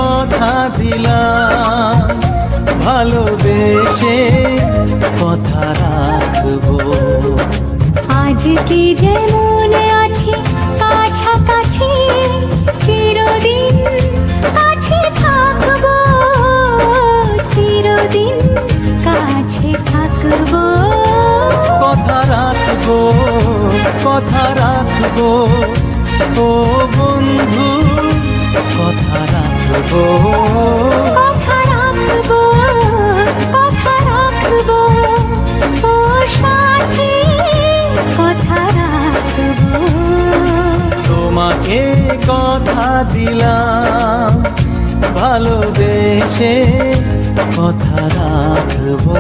কথা দিলাম, ভালোবেসে কথা রাখবো। আজকে যেমন আছি কাছাকাছি, চিরদিন কাছে থাকবো, চিরদিন কাছে থাকবো। কথা রাখবো, কথা রাখবো, ও বন্ধু কথা রাখবো। কথা রাখবো, কথা রাখবো, ও সাথী কথা রাখবো। তোমাকে কথা দিলাম, ভালোবেসে কথা রাখবো।